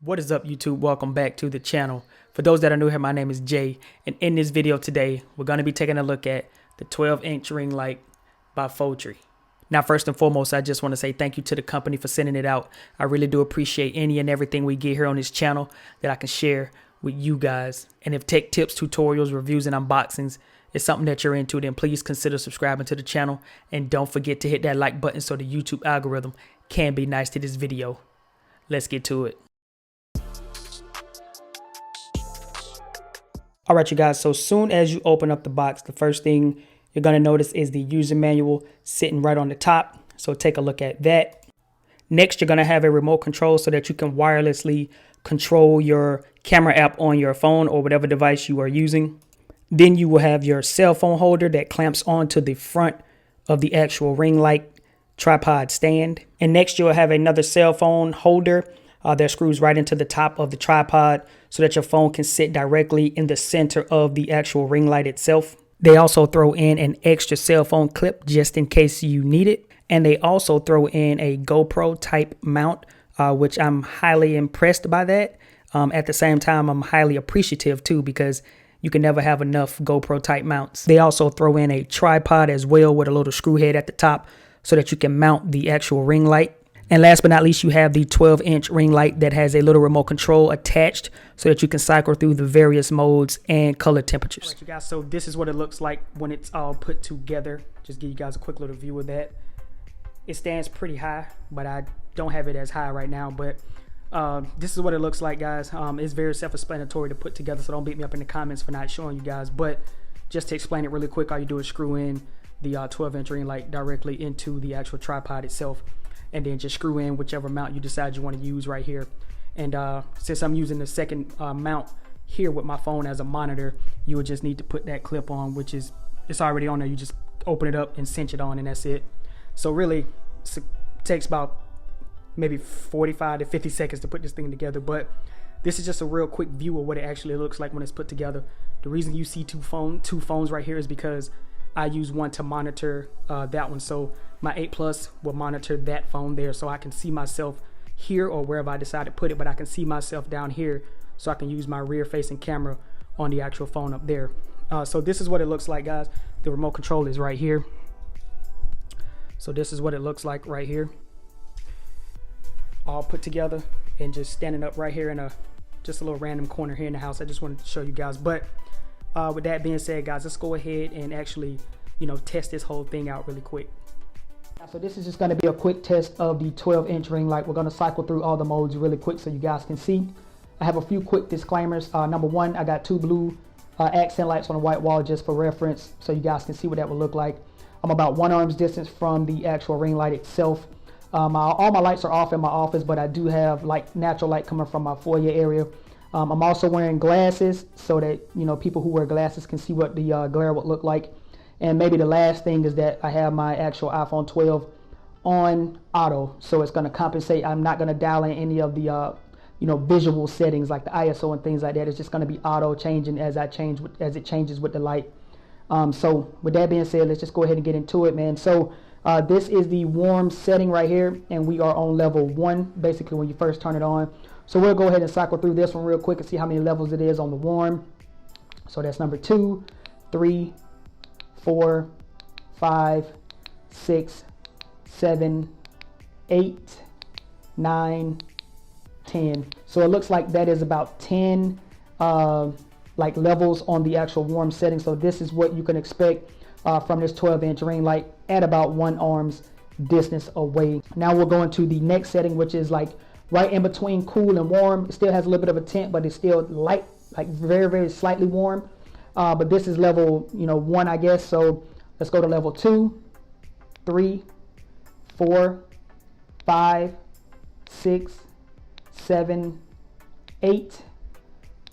What is up, YouTube? Welcome back to the channel. For those that are new here, my name is Jay, and in this video today, we're going to be taking a look at the 12-inch ring light by Photry. Now, first and foremost, I just want to say thank you to the company for sending it out. I really do appreciate any and everything we get here on this channel that I can share with you guys. And if tech tips, tutorials, reviews, and unboxings is something that you're into, then please consider subscribing to the channel. And don't forget to hit that like button so the YouTube algorithm can be nice to this video. Let's get to it. All right, you guys, so soon as you open up the box, the first thing you're going to notice is the user manual sitting right on the top. So take a look at that. Next, you're going to have a remote control so that you can wirelessly control your camera app on your phone or whatever device you are using. Then you will have your cell phone holder that clamps onto the front of the actual ring light tripod stand. And next, you'll have another cell phone holder that screws right into the top of the tripod so that your phone can sit directly in the center of the actual ring light itself. They also throw in an extra cell phone clip just in case you need it. And they also throw in a GoPro type mount, which I'm highly impressed by that. At the same time, I'm highly appreciative too, because you can never have enough GoPro type mounts. They also throw in a tripod as well with a little screw head at the top so that you can mount the actual ring light. And last but not least, you have the 12-inch ring light that has a little remote control attached so that you can cycle through the various modes and color temperatures. All right, you guys, so this is what it looks like when it's all put together. Just give you guys a quick little view of that. It stands pretty high, but I don't have it as high right now. But this is what it looks like, guys. It's very self-explanatory to put together, so don't beat me up in the comments for not showing you guys. But just to explain it really quick, all you do is screw in the 12-inch ring light directly into the actual tripod itself, and then just screw in whichever mount you decide you want to use right here. And since I'm using the second mount here with my phone as a monitor, you would just need to put that clip on, which is, it's already on there. You just open it up and cinch it on, and that's it. So really, it takes about maybe 45 to 50 seconds to put this thing together. But this is just a real quick view of what it actually looks like when it's put together. The reason you see two phones right here is because I use one to monitor that one. So my 8 Plus will monitor that phone there, so I can see myself here or wherever I decide to put it, but I can see myself down here, so I can use my rear facing camera on the actual phone up there. So this is what it looks like, guys. The remote control is right here. So this is what it looks like right here, all put together and just standing up right here in just a little random corner here in the house. I just wanted to show you guys. But with that being said, guys, let's go ahead and actually, test this whole thing out really quick. So this is just going to be a quick test of the 12-inch ring light. We're going to cycle through all the modes really quick so you guys can see. I have a few quick disclaimers. Number one, I got two blue accent lights on the white wall just for reference, so you guys can see what that would look like. I'm about 1 arm's distance from the actual ring light itself. All my lights are off in my office, but I do have natural light coming from my foyer area. I'm also wearing glasses so that people who wear glasses can see what the glare would look like. And maybe the last thing is that I have my actual iPhone 12 on auto, so it's going to compensate. I'm not going to dial in any of the visual settings like the ISO and things like that. It's just going to be auto changing as it changes with the light. So with that being said, let's just go ahead and get into it, man. So this is the warm setting right here, and we are on level 1 basically when you first turn it on. So we'll go ahead and cycle through this one real quick and see how many levels it is on the warm. So that's number 2, 3, 4, 5, 6, 7, 8, 9, 10. So it looks like that is about 10 levels on the actual warm setting. So this is what you can expect from this 12-inch ring light at about 1 arm's distance away. Now we'll go into the next setting, which is right in between cool and warm. It still has a little bit of a tint, but it's still light, very, very slightly warm. But this is level 1, I guess. So let's go to level 2, 3, 4, 5, 6, 7, 8,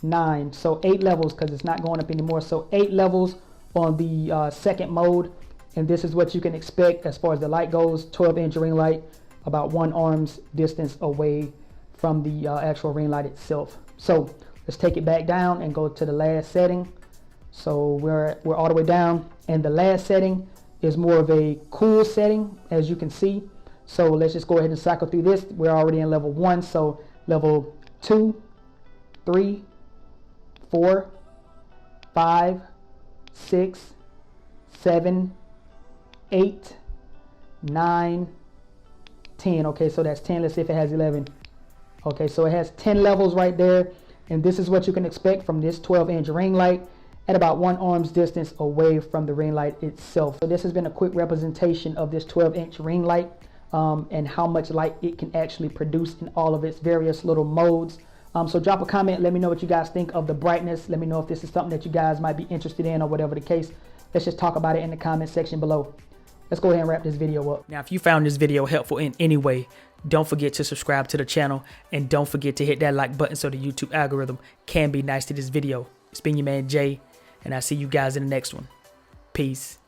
9. So 8 levels, because it's not going up anymore. So 8 levels on the second mode, and this is what you can expect as far as the light goes. 12-inch ring light, about 1 arm's distance away from the actual ring light itself. So let's take it back down and go to the last setting. So we're all the way down, and the last setting is more of a cool setting, as you can see. So let's just go ahead and cycle through this. We're already in level 1, so level 2, 3, 4, 5, 6, 7, 8, 9, 10. Okay, so that's 10. Let's see if it has 11. Okay, so it has 10 levels right there, and this is what you can expect from this 12-inch ring light at about 1 arm's distance away from the ring light itself. So this has been a quick representation of this 12-inch ring light and how much light it can actually produce in all of its various little modes. So drop a comment, let me know what you guys think of the brightness. Let me know if this is something that you guys might be interested in or whatever the case. Let's just talk about it in the comment section below. Let's go ahead and wrap this video up. Now, if you found this video helpful in any way, don't forget to subscribe to the channel and don't forget to hit that like button so the YouTube algorithm can be nice to this video. It's been your man Jay, and I'll see you guys in the next one. Peace.